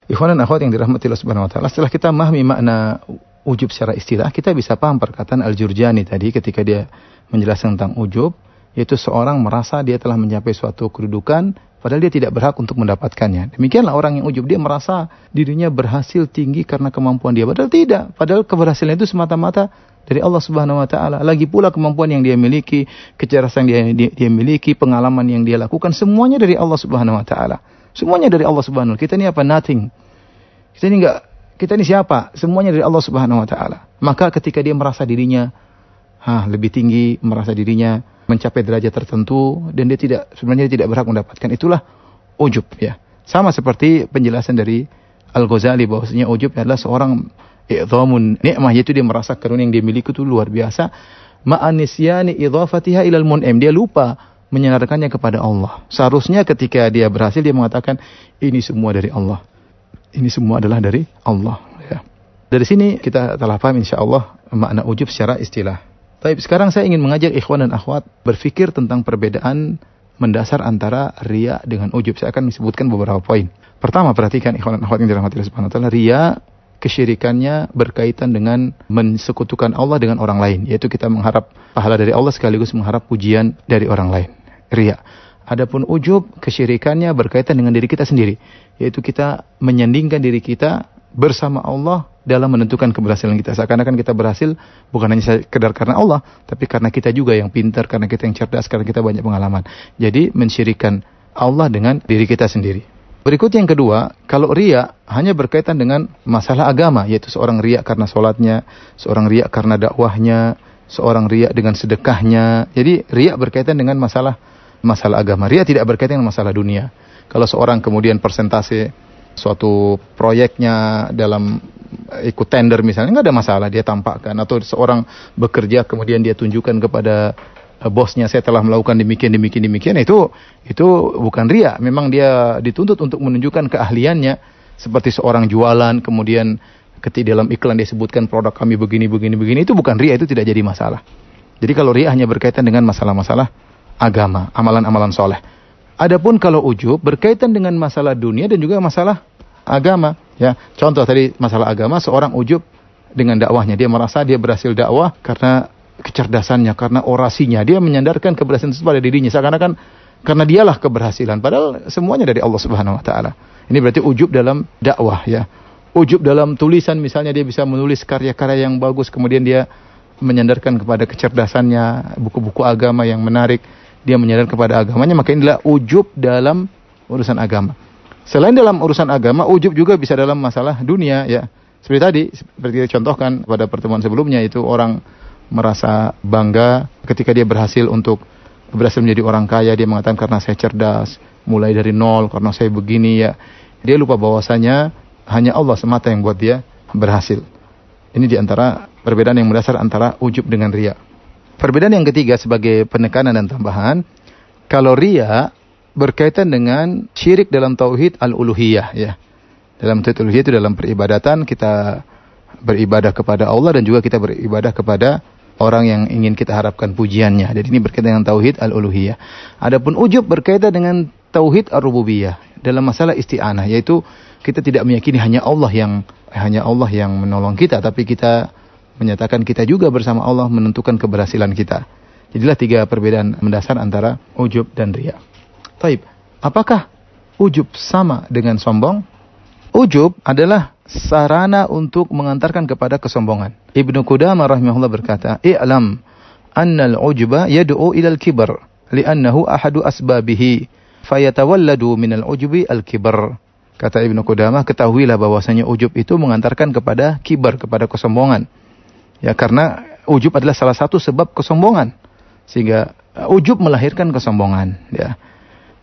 Ikhwan dan akhwat yang dirahmati Allah Subhanahu wa taala, setelah kita memahami makna ujub secara istilah, kita bisa paham perkataan Al-Jurjani tadi ketika dia menjelaskan tentang ujub, yaitu seorang merasa dia telah mencapai suatu kedudukan padahal dia tidak berhak untuk mendapatkannya. Demikianlah orang yang ujub, dia merasa dirinya berhasil tinggi karena kemampuan dia, padahal tidak. Padahal keberhasilan itu semata-mata dari Allah Subhanahu wa taala. Lagi pula kemampuan yang dia miliki, kecerdasan yang dia miliki, pengalaman yang dia lakukan, semuanya dari Allah Subhanahu wa taala. Semuanya dari Allah Subhanahu wa taala. Kita ini apa? Nothing. Kita ini siapa? Semuanya dari Allah Subhanahu wa taala. Maka ketika dia merasa dirinya lebih tinggi, merasa dirinya mencapai derajat tertentu dan dia sebenarnya tidak berhak mendapatkan, itulah ujub ya. Sama seperti penjelasan dari Al-Ghazali bahwasanya ujub adalah seorang i'dhamun ni'mah, yaitu dia merasa karunia yang dia miliki itu luar biasa, ma'anisyani idhafatiha ilal mun'im, dia lupa menyandarkannya kepada Allah. Seharusnya ketika dia berhasil dia mengatakan ini semua dari Allah. Ini semua adalah dari Allah ya. Dari sini kita telah paham insyaallah makna ujub secara istilah. Baik, sekarang saya ingin mengajak ikhwan dan akhwat berfikir tentang perbedaan mendasar antara riya dengan ujub. Saya akan disebutkan beberapa poin. Pertama, perhatikan ikhwan dan akhwat yang dirahmati Allah Subhanahu wa taala, riya kesyirikannya berkaitan dengan mensekutukan Allah dengan orang lain, yaitu kita mengharap pahala dari Allah sekaligus mengharap pujian dari orang lain. Riya. Adapun ujub, kesyirikannya berkaitan dengan diri kita sendiri, yaitu kita menyandingkan diri kita bersama Allah dalam menentukan keberhasilan kita. Seakan-akan kita berhasil bukan hanya sekedar karena Allah, tapi karena kita juga yang pintar, karena kita yang cerdas, karena kita banyak pengalaman. Jadi mensyirikkan Allah dengan diri kita sendiri. Berikut yang kedua, kalau riya hanya berkaitan dengan masalah agama, yaitu seorang riya karena sholatnya, seorang riya karena dakwahnya, seorang riya dengan sedekahnya. Jadi riya berkaitan dengan masalah agama. Riya tidak berkaitan dengan masalah dunia. Kalau seorang kemudian persentase suatu proyeknya dalam ikut tender misalnya, nggak ada masalah dia tampakkan. Atau seorang bekerja kemudian dia tunjukkan kepada bosnya, saya telah melakukan demikian, itu bukan riya. Memang dia dituntut untuk menunjukkan keahliannya. Seperti seorang jualan kemudian ketika dalam iklan dia sebutkan produk kami begini, itu bukan riya, itu tidak jadi masalah. Jadi kalau riya hanya berkaitan dengan masalah-masalah agama, amalan-amalan soleh. Adapun kalau ujub berkaitan dengan masalah dunia dan juga masalah agama. Ya, contoh tadi masalah agama, seorang ujub dengan dakwahnya, dia merasa dia berhasil dakwah karena kecerdasannya, karena orasinya, dia menyandarkan keberhasilan itu pada dirinya, seakan-akan karena dialah keberhasilan, padahal semuanya dari Allah Subhanahu wa taala. Ini berarti ujub dalam dakwah ya. Ujub dalam tulisan, misalnya dia bisa menulis karya-karya yang bagus, kemudian dia menyandarkan kepada kecerdasannya, buku-buku agama yang menarik, dia menyadar kepada agamanya, maka inilah ujub dalam urusan agama. Selain dalam urusan agama, ujub juga bisa dalam masalah dunia ya. Seperti tadi, seperti dicontohkan pada pertemuan sebelumnya, itu orang merasa bangga ketika dia berhasil menjadi orang kaya. Dia mengatakan karena saya cerdas, mulai dari nol, karena saya begini ya. Dia lupa bahwasanya hanya Allah semata yang buat dia berhasil. Ini diantara perbedaan yang mendasar antara ujub dengan riya. Perbedaan yang ketiga sebagai penekanan dan tambahan, kalau riya berkaitan dengan syirik dalam tauhid al-uluhiyah ya. Dalam tauhid uluhiyah itu dalam peribadatan kita beribadah kepada Allah dan juga kita beribadah kepada orang yang ingin kita harapkan pujiannya. Jadi ini berkaitan dengan tauhid al-uluhiyah. Adapun ujub berkaitan dengan tauhid ar-rububiyah dalam masalah isti'anah, yaitu kita tidak meyakini hanya Allah yang menolong kita, tapi kita menyatakan kita juga bersama Allah menentukan keberhasilan kita. Jadilah tiga perbedaan mendasar antara ujub dan riya. Taib, apakah ujub sama dengan sombong? Ujub adalah sarana untuk mengantarkan kepada kesombongan. Ibnu Qudamah rahimahullah berkata, "I'lam annal ujba yad'u ilal kibar, li'annahu ahadu asbabihi, fayatawalladu minal ujbi al-kibar." Kata Ibnu Qudamah, ketahuilah bahwasanya ujub itu mengantarkan kepada kibar, kepada kesombongan. Ya, karena ujub adalah salah satu sebab kesombongan. Sehingga ujub melahirkan kesombongan, ya.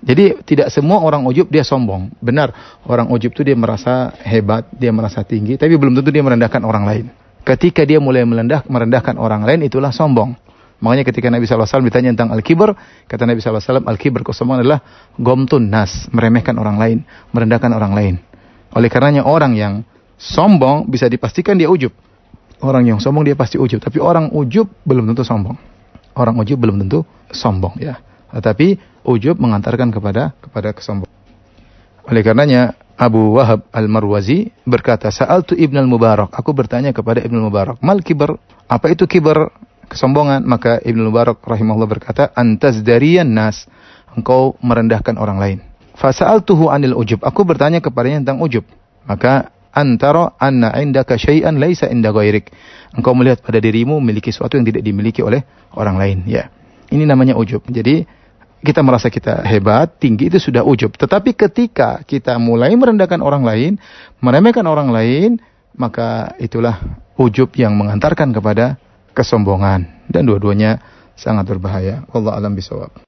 Jadi tidak semua orang ujub dia sombong. Benar, orang ujub itu dia merasa hebat, dia merasa tinggi, tapi belum tentu dia merendahkan orang lain. Ketika dia mulai merendahkan orang lain, itulah sombong. Makanya ketika Nabi SAW ditanya tentang al-kibr, kata Nabi SAW, al-kibr, kesombongan adalah gomtun nas, meremehkan orang lain, merendahkan orang lain. Oleh karenanya orang yang sombong bisa dipastikan dia ujub. Orang yang sombong dia pasti ujub, tapi orang ujub belum tentu sombong. Orang ujub belum tentu sombong, ya. Tetapi ujub mengantarkan kepada kesombongan. Oleh karenanya Abu Wahab Al-Marwazi berkata, Sa'altu Ibn al-Mubarak, aku bertanya kepada Ibn al-Mubarak, mal kibar, apa itu kibar, kesombongan? Maka Ibn al-Mubarak rahimahullah berkata, antazdariyan nas, engkau merendahkan orang lain. Fa sa'altuhu anil ujub, aku bertanya kepadanya tentang ujub. Maka antara anna indaka syai'an laisa inda ghairik, engkau melihat pada dirimu memiliki sesuatu yang tidak dimiliki oleh orang lain. Ya, ini namanya ujub. Jadi kita merasa kita hebat, tinggi, itu sudah ujub. Tetapi ketika kita mulai merendahkan orang lain, meremehkan orang lain, maka itulah ujub yang mengantarkan kepada kesombongan. Dan dua-duanya sangat berbahaya. Wallahu a'lam bishawab.